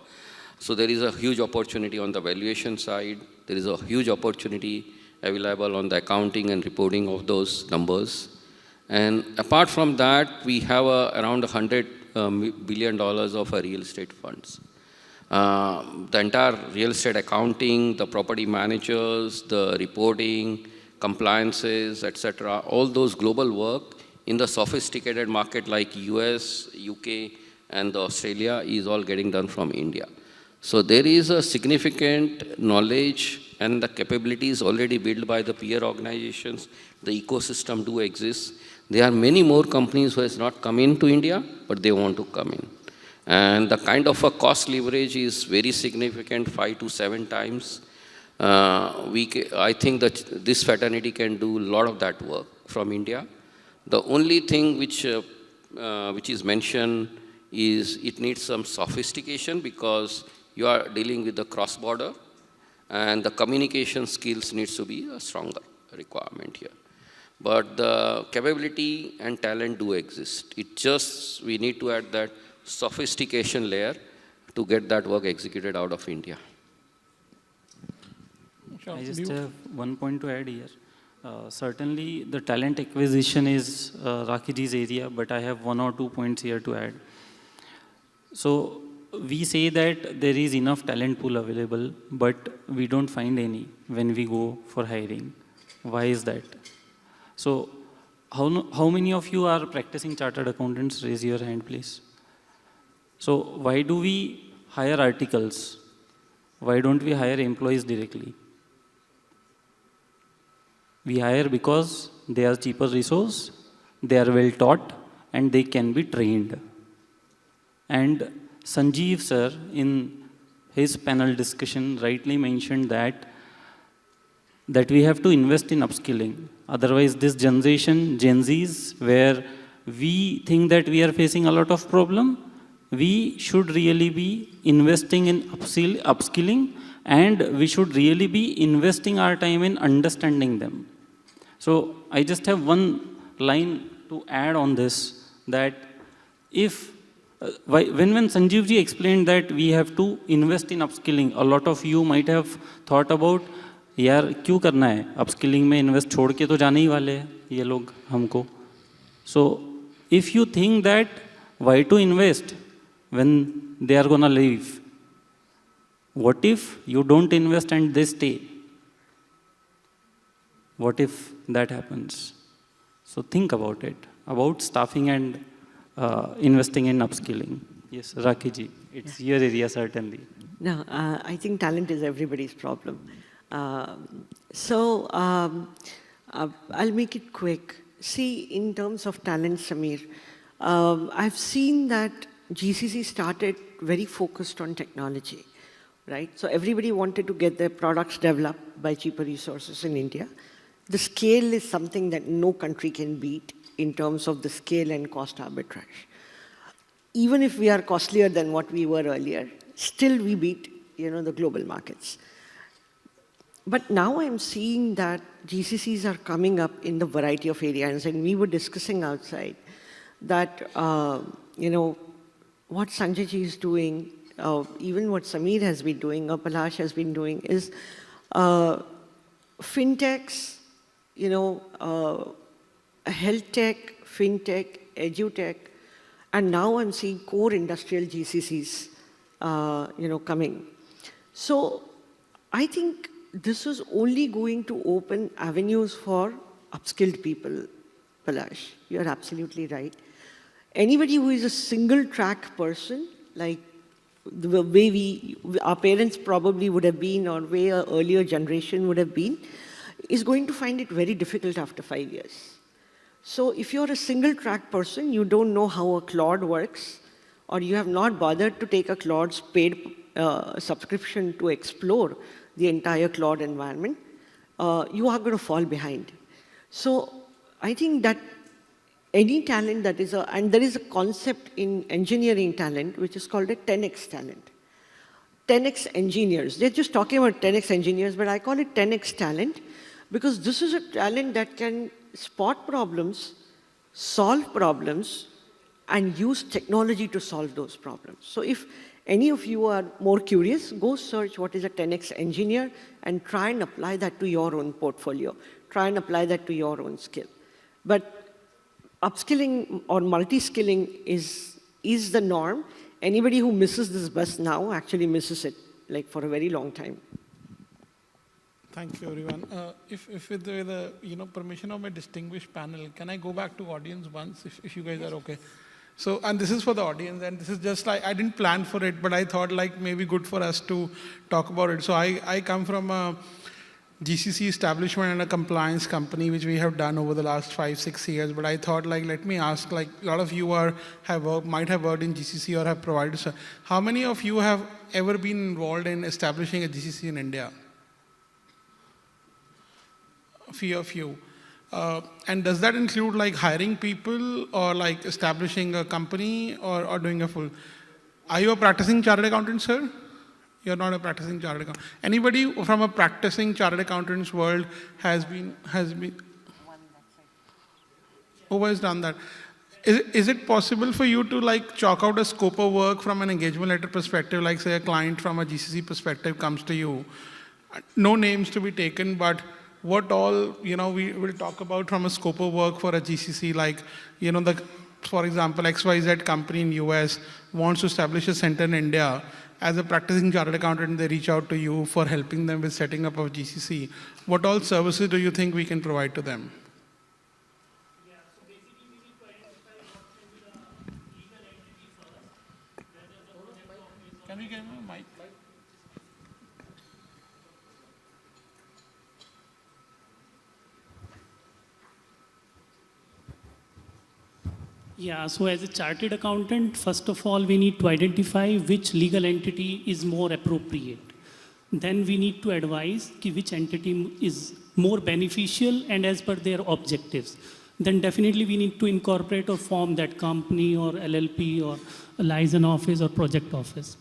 S5: So there is a huge opportunity on the valuation side, there is a huge opportunity available on the accounting and reporting of those numbers. And apart from that, we have around $100 billion of real estate funds. The entire real estate accounting, the property managers, the reporting, compliances, etc., all those global work in the sophisticated market like US, UK, and Australia is all getting done from India. So there is a significant knowledge and the capabilities already built by the peer organizations. The ecosystem do exist. There are many more companies who has not come into India, but they want to come in. And the kind of a cost leverage is very significant, 5 to 7 times. I think that this fraternity can do a lot of that work from India. The only thing which is mentioned is it needs some sophistication because you are dealing with the cross-border and the communication skills needs to be a stronger requirement here. But the capability and talent do exist. It just, we need to add that sophistication layer to get that work executed out of India.
S7: I just have one point to add here. Certainly, the talent acquisition is Rakhiji's area, but I have 1 or 2 points here to add. So, we say that there is enough talent pool available, but we don't find any when we go for hiring. Why is that? So, how many of you are practicing chartered accountants? Raise your hand, please. So, why do we hire articles? Why don't we hire employees directly? We hire because they are cheaper resource, they are well taught, and they can be trained. And Sanjeev sir, in his panel discussion, rightly mentioned that we have to invest in upskilling. Otherwise, this generation, Gen Zs, where we think that we are facing a lot of problem, we should really be investing in upskilling, and we should really be investing our time in understanding them. So I just have one line to add on this, that if, when Sanjeev ji explained that we have to invest in upskilling, a lot of you might have thought about, यार क्यों करना है, upskilling में invest छोड़ के तो जाने ही वाले हैं ये लोग हमको. So if you think that why to invest when they are gonna leave, what if you don't invest and they stay? What if that happens? So think about it, about staffing and investing in upskilling. Yes, Rakhi ji, it's your area certainly.
S6: No, I think talent is everybody's problem. I'll make it quick. See, in terms of talent, Samir, I've seen that GCC started very focused on technology, right? So everybody wanted to get their products developed by cheaper resources in India. The scale is something that no country can beat in terms of the scale and cost arbitrage. Even if we are costlier than what we were earlier, still we beat, the global markets. But now I'm seeing that GCCs are coming up in the variety of areas, and we were discussing outside that, what Sanjay ji is doing, even what Samir has been doing, or Palash has been doing, is fintechs, health tech, fintech, edutech, and now I'm seeing core industrial GCCs, coming. So I think this is only going to open avenues for upskilled people, Palash. You're absolutely right. Anybody who is a single track person, like the way our parents probably would have been, or way our earlier generation would have been, is going to find it very difficult after 5 years. So if you're a single track person, you don't know how a Claude works, or you have not bothered to take a Claude's paid subscription to explore the entire Claude environment, you are going to fall behind. So I think that any talent that is and there is a concept in engineering talent which is called a 10x talent. 10x engineers, they're just talking about 10x engineers, but I call it 10x talent because this is a talent that can spot problems, solve problems, and use technology to solve those problems. So if any of you are more curious, go search what is a 10x engineer and try and apply that to your own portfolio. Try and apply that to your own skill. But upskilling or multi-skilling is the norm, Anybody who misses this bus now actually misses it, like for a very long time.
S4: Thank you, everyone. If with the permission of my distinguished panel, can I go back to audience once, if you guys are okay? So, and this is for the audience, and this is just like, I didn't plan for it, but I thought like maybe good for us to talk about it. So I come from a GCC establishment and a compliance company, which we have done over the last 5-6 years. But I thought like, let me ask, like a lot of you might have worked in GCC or have provided. So how many of you have ever been involved in establishing a GCC in India? A few of you. And does that include like hiring people or like establishing a company or doing a full? Are you a practicing chartered accountant, sir? You're not a practicing chartered accountant. Anybody from a practicing chartered accountants world has been? Who has done that? Is it possible for you to like chalk out a scope of work from an engagement letter perspective, like say a client from a GCC perspective comes to you? No names to be taken, but what all, we will talk about from a scope of work for a GCC, like, for example, XYZ company in US wants to establish a center in India. As a practicing chartered accountant, they reach out to you for helping them with setting up of GCC. What all services do you think we can provide to them?
S8: Yeah, so basically we need to identify what can be the legal entity first, whether the project office or...
S4: Can we get a mic?
S8: Yeah, so as a chartered accountant, first of all, we need to identify which legal entity is more appropriate. Then we need to advise which entity is more beneficial and as per their objectives. Then definitely we need to incorporate or form that company or LLP or a license office or project office.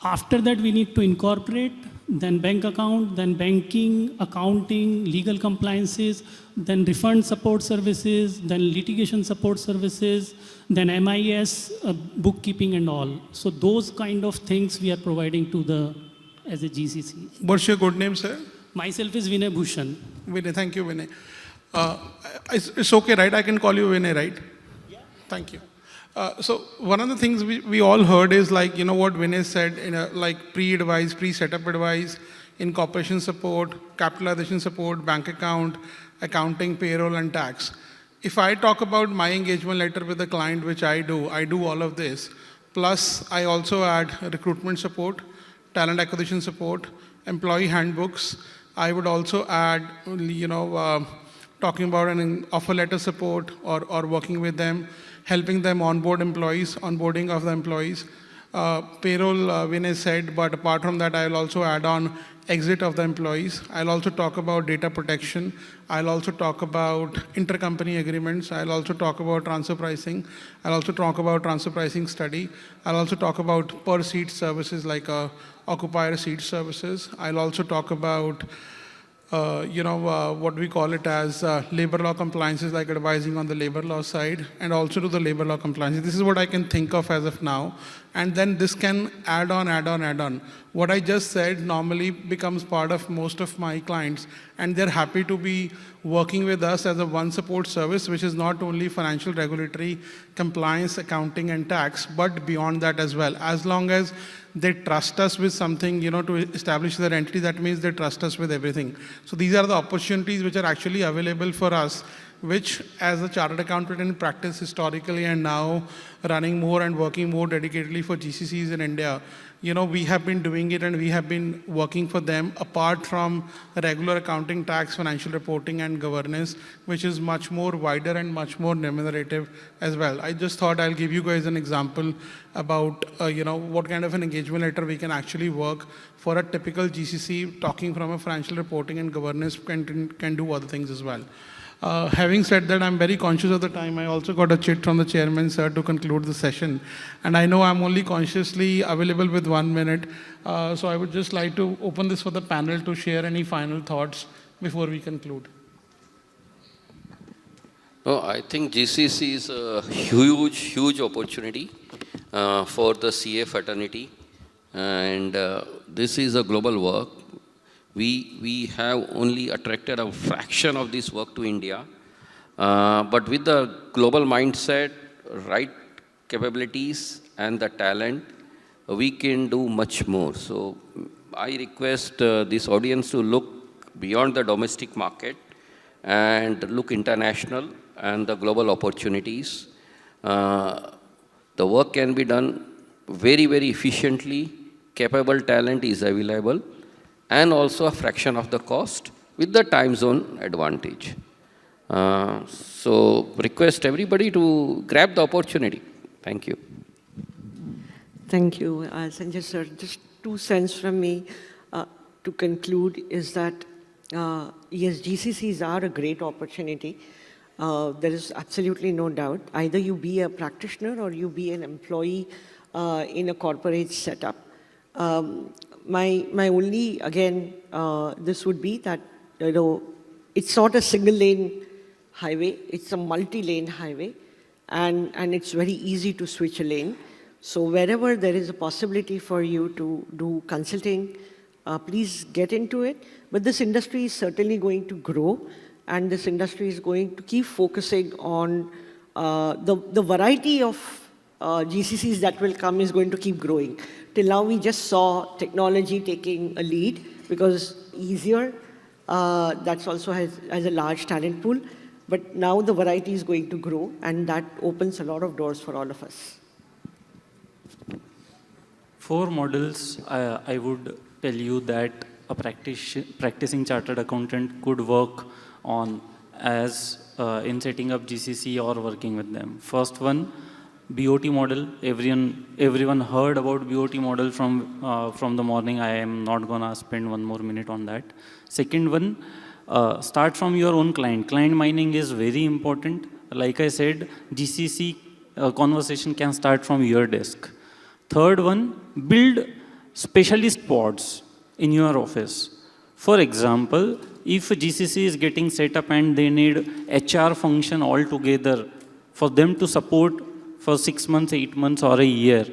S8: After that, we need to incorporate, then bank account, then banking, accounting, legal compliances, then refund support services, then litigation support services, then MIS, bookkeeping and all. So those kind of things we are providing to as a GCC.
S4: What's your good name, sir?
S8: Myself is Vinay Bhushan.
S4: Vinay, thank you, Vinay. It's okay, right? I can call you Vinay, right?
S8: Yeah.
S4: Thank you. So one of the things we all heard is like, what Vinay said, like pre-advice, pre-setup advice, incorporation support, capitalization support, bank account, accounting, payroll, and tax. If I talk about my engagement letter with the client, which I do all of this. Plus, I also add recruitment support, talent acquisition support, employee handbooks. I would also add, talking about an offer letter support or working with them, helping them onboard employees, onboarding of the employees. Payroll, Vinay said, but apart from that, I'll also add on exit of the employees. I'll also talk about data protection. I'll also talk about intercompany agreements. I'll also talk about transfer pricing. I'll also talk about transfer pricing study. I'll also talk about per seat services like occupier seat services. I'll also talk about what we call it as labor law compliances, like advising on the labor law side, and also to the labor law compliances. This is what I can think of as of now. And then this can add on. What I just said normally becomes part of most of my clients, and they're happy to be working with us as a one support service, which is not only financial, regulatory, compliance, accounting, and tax, but beyond that as well. As long as they trust us with something, to establish their entity, that means they trust us with everything. So these are the opportunities which are actually available for us, which as a chartered accountant in practice historically and now running more and working more dedicatedly for GCCs in India, we have been doing it and we have been working for them apart from regular accounting, tax, financial reporting and governance, which is much more wider and much more remunerative as well. I just thought I'll give you guys an example about, what kind of an engagement letter we can actually work for a typical GCC, talking from a financial reporting and governance can do other things as well. Having said that, I'm very conscious of the time. I also got a chit from the chairman, sir, to conclude the session. And I know I'm only consciously available with 1 minute. So I would just like to open this for the panel to share any final thoughts before we conclude.
S5: Oh, I think GCC is a huge opportunity for the CA fraternity. And this is a global work. We have only attracted a fraction of this work to India, but with the global mindset, right capabilities and the talent, we can do much more. So I request this audience to look beyond the domestic market and look international and the global opportunities. The work can be done very, very efficiently. Capable talent is available, and also a fraction of the cost with the time zone advantage. So request everybody to grab the opportunity. Thank you.
S6: Thank you, Sanjay sir. Just 2 cents from me to conclude is that, yes, GCCs are a great opportunity. There is absolutely no doubt. Either you be a practitioner or you be an employee in a corporate setup. My only, again, this would be that, it's not a single lane highway, it's a multi-lane highway, and it's very easy to switch a lane. So wherever there is a possibility for you to do consulting, please get into it. But this industry is certainly going to grow, and this industry is going to keep focusing on the variety of GCCs that will come is going to keep growing. Till now, we just saw technology taking a lead because easier. That's also has a large talent pool. But now the variety is going to grow, and that opens a lot of doors for all of us.
S7: 4 models, I would tell you that a practicing chartered accountant could work on as in setting up GCC or working with them. First one, BOT model. Everyone heard about BOT model from the morning. I am not gonna spend 1 more minute on that. Second one, start from your own client. Client mining is very important. Like I said, GCC conversation can start from your desk. Third one, build specialist pods in your office. For example, if a GCC is getting set up and they need HR function altogether for them to support for 6 months, 8 months, or a year,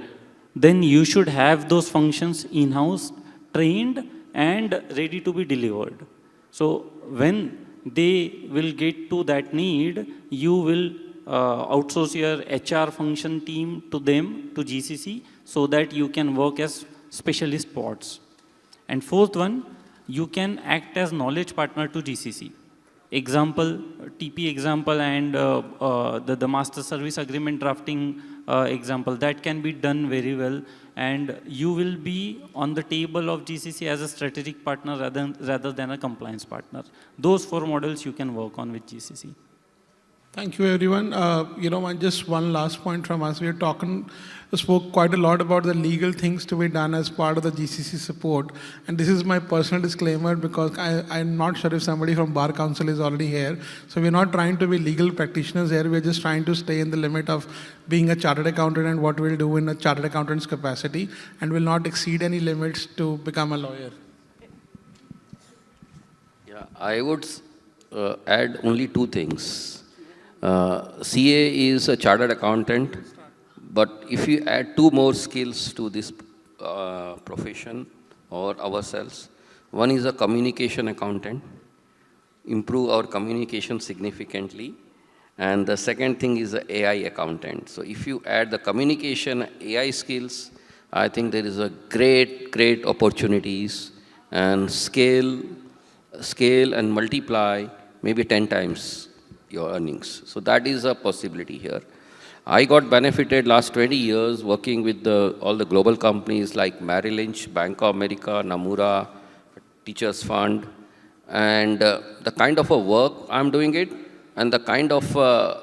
S7: then you should have those functions in-house, trained and ready to be delivered. So when they will get to that need, you will outsource your HR function team to them, to GCC, so that you can work as specialist pods. And fourth one, you can act as knowledge partner to GCC. Example, TP example, and the master service agreement drafting example, that can be done very well. And you will be on the table of GCC as a strategic partner rather than a compliance partner. Those 4 models you can work on with GCC.
S4: Thank you, everyone. Just one last point from us. We spoke quite a lot about the legal things to be done as part of the GCC support. And this is my personal disclaimer because I'm not sure if somebody from Bar Council is already here. So we're not trying to be legal practitioners here. We're just trying to stay in the limit of being a chartered accountant and what we'll do in a chartered accountant's capacity, and will not exceed any limits to become a lawyer.
S5: Yeah, I would add only 2 things. CA is a chartered accountant, but if you add 2 more skills to this profession or ourselves, one is a communication accountant, improve our communication significantly, and the second thing is the AI accountant. So if you add the communication AI skills, I think there is a great opportunities, and scale and multiply maybe 10 times your earnings. So that is a possibility here. I got benefited last 20 years working with all the global companies like Merrill Lynch, Bank of America, Nomura, Teachers Fund, and the kind of a work I'm doing it, and the kind of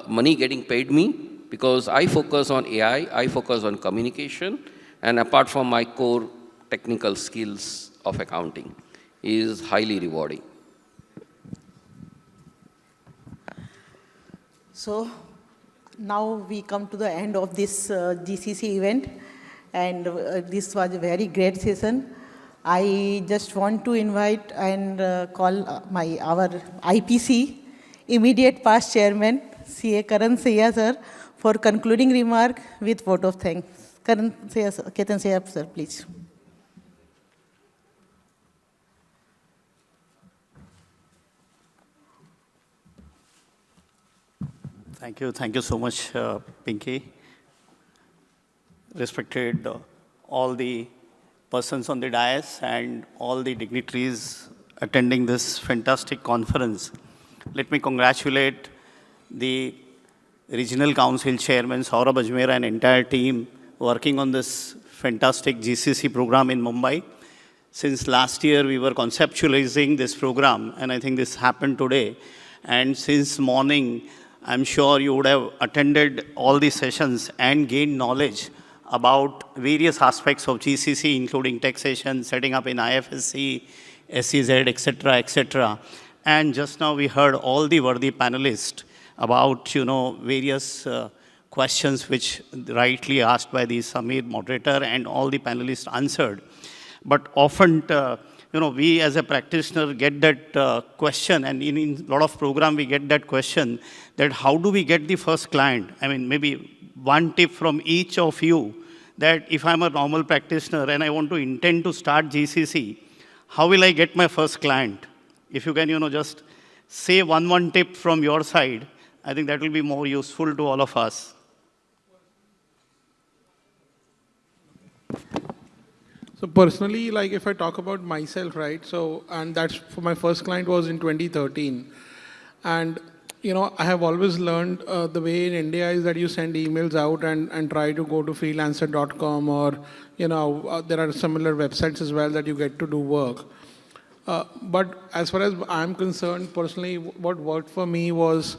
S5: money getting paid me, because I focus on AI, I focus on communication, and apart from my core technical skills of accounting, is highly rewarding.
S3: So now we come to the end of this GCC event, and this was a very great session. I just want to invite and call our IPC immediate past chairman, CA Ketan Saiya sir, for concluding remark with vote of thanks. Ketan Saiya sir, please.
S9: Thank you so much, Pinky. Respected all the persons on the dais and all the dignitaries attending this fantastic conference. Let me congratulate the Regional Council Chairman Saurabh Ajmera and entire team working on this fantastic GCC program in Mumbai. Since last year, we were conceptualizing this program, and I think this happened today. And since morning, I'm sure you would have attended all the sessions and gained knowledge about various aspects of GCC, including taxation, setting up in IFSC, SEZ, etc., etc. And just now we heard all the worthy panelists about, various questions which rightly asked by the Samir moderator and all the panelists answered. But often, we as a practitioner get that question, and in a lot of program we get that question, that how do we get the first client? I mean, maybe one tip from each of you, that if I'm a normal practitioner and I want to intend to start GCC, how will I get my first client? If you can, just say one tip from your side, I think that will be more useful to all of us.
S4: So personally, like if I talk about myself, right? So, and that's for my first client was in 2013. And, I have always learned the way in India is that you send emails out and try to go to freelancer.com or, there are similar websites as well that you get to do work. But as far as I'm concerned, personally, what worked for me was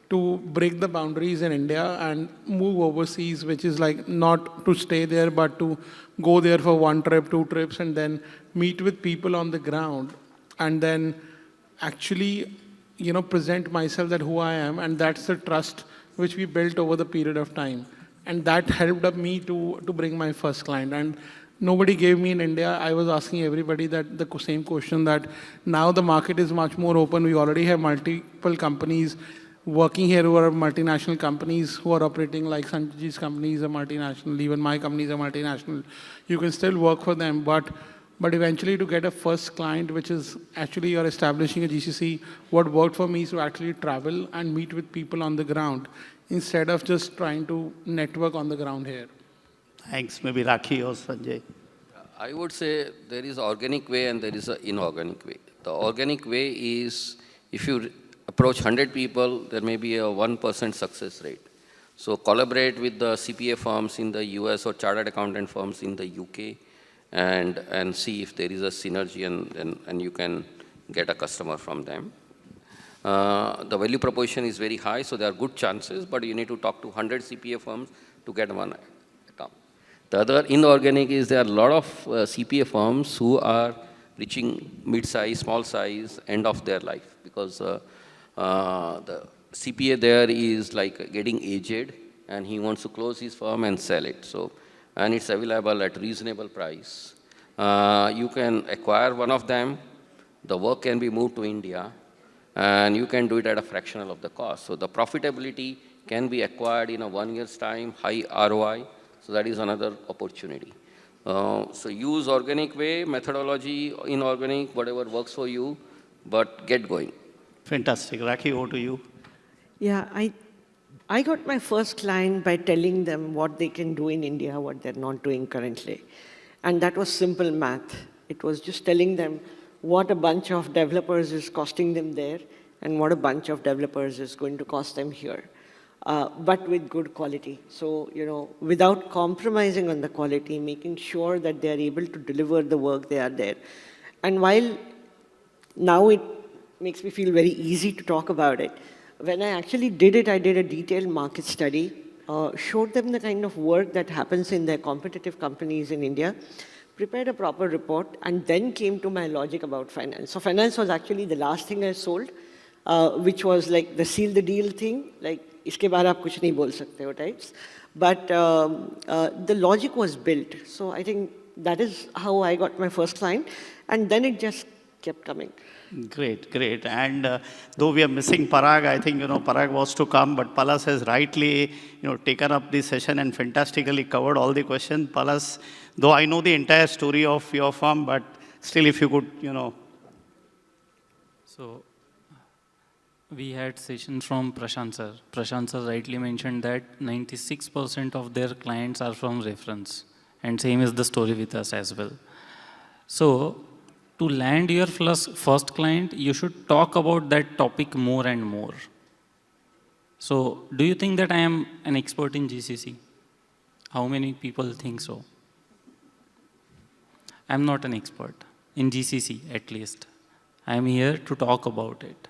S4: to break the boundaries in India and move overseas, which is like not to stay there, but to go there for 1 trip, 2 trips, and then meet with people on the ground, and then actually, present myself that who I am, and that's the trust which we built over the period of time. And that helped up me to bring my first client. And nobody gave me in India. I was asking everybody that the same question, that now the market is much more open. We already have multiple companies working here who are multinational companies who are operating, like Sanjay's company is a multinational, even my company is a multinational. You can still work for them, but eventually to get a first client, which is actually you're establishing a GCC, what worked for me is to actually travel and meet with people on the ground instead of just trying to network on the ground here.
S9: Thanks. Maybe Rakhi or Sanjay.
S5: I would say there is an organic way and there is an inorganic way. The organic way is if you approach 100 people, there may be a 1% success rate. So collaborate with the CPA firms in the US or chartered accountant firms in the UK and see if there is a synergy and you can get a customer from them. The value proposition is very high, so there are good chances, but you need to talk to 100 CPA firms to get one account. The other inorganic is there are a lot of CPA firms who are reaching mid-size, small size, end of their life, because the CPA there is like getting aged and he wants to close his firm and sell it. So, and it's available at reasonable price. You can acquire one of them, the work can be moved to India, and you can do it at a fractional of the cost. So the profitability can be acquired in a 1 year's time, high ROI. So that is another opportunity. So use organic way, methodology, inorganic, whatever works for you, but get going.
S9: Fantastic. Rakhi, over to you.
S6: Yeah, I got my first client by telling them what they can do in India, what they're not doing currently. And that was simple math. It was just telling them what a bunch of developers is costing them there and what a bunch of developers is going to cost them here, but with good quality. So, without compromising on the quality, making sure that they are able to deliver the work they are there. And while now it makes me feel very easy to talk about it, when I actually did it, I did a detailed market study, showed them the kind of work that happens in their competitive companies in India, prepared a proper report, and then came to my logic about finance. So finance was actually the last thing I sold, which was like the seal the deal thing, like iske baare aap kuch nahi bol sakte ho types. But the logic was built. So I think that is how I got my first client, and then it just kept coming.
S9: Great, great. And though we are missing Parag, I think, Parag was to come, but Palash has rightly, taken up the session and fantastically covered all the questions. Palash, though I know the entire story of your firm, but still if you could,
S7: So, we had session from Prashant sir. Prashant sir rightly mentioned that 96% of their clients are from reference. And same is the story with us as well. So to land your first client, you should talk about that topic more and more. So do you think that I am an expert in GCC? How many people think so? I'm not an expert in GCC, at least. I'm here to talk about it.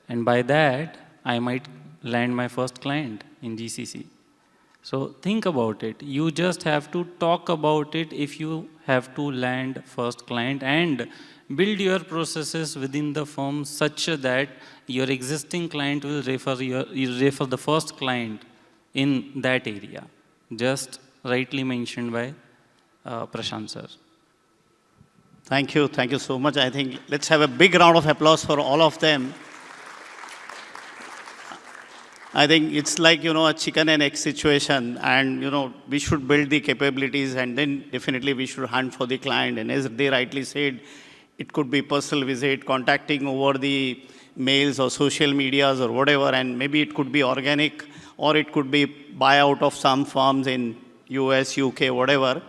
S7: And by that, I might land my first client in GCC. So think about it. You just have to talk about it if you have to land first client, and build your processes within the firm such that your existing client will refer the first client in that area. Just rightly mentioned by Prashant sir.
S9: Thank you so much. I think let's have a big round of applause for all of them. I think it's like, a chicken and egg situation, and, we should build the capabilities, and then definitely we should hunt for the client. And as they rightly said, it could be personal visit, contacting over the mails or social medias or whatever, and maybe it could be organic, or it could be buyout of some firms in US, UK, whatever.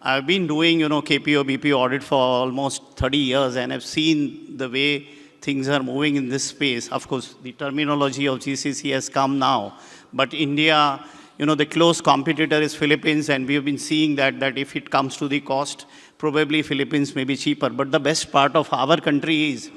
S9: I've been doing, KPO, BP audit for almost 30 years, and I've seen the way things are moving in this space. Of course, the terminology of GCC has come now, but India, the close competitor is Philippines, and we've been seeing that if it comes to the cost, probably Philippines may be cheaper. But the best part of our country is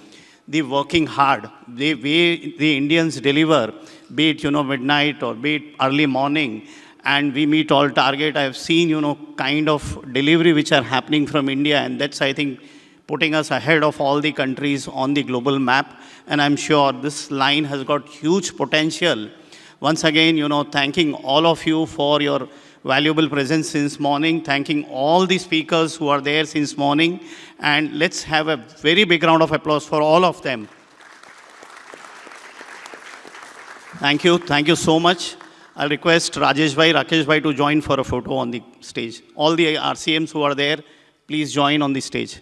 S9: the working hard. The way the Indians deliver, be it, midnight or be it early morning, and we meet all target. I've seen, kind of delivery which are happening from India, and that's, I think, putting us ahead of all the countries on the global map. And I'm sure this line has got huge potential. Once again, thanking all of you for your valuable presence since morning, thanking all the speakers who are there since morning, and let's have a very big round of applause for all of them. Thank you so much. I'll request Rakesh Bhai to join for a photo on the stage. All the RCMs who are there, please join on the stage.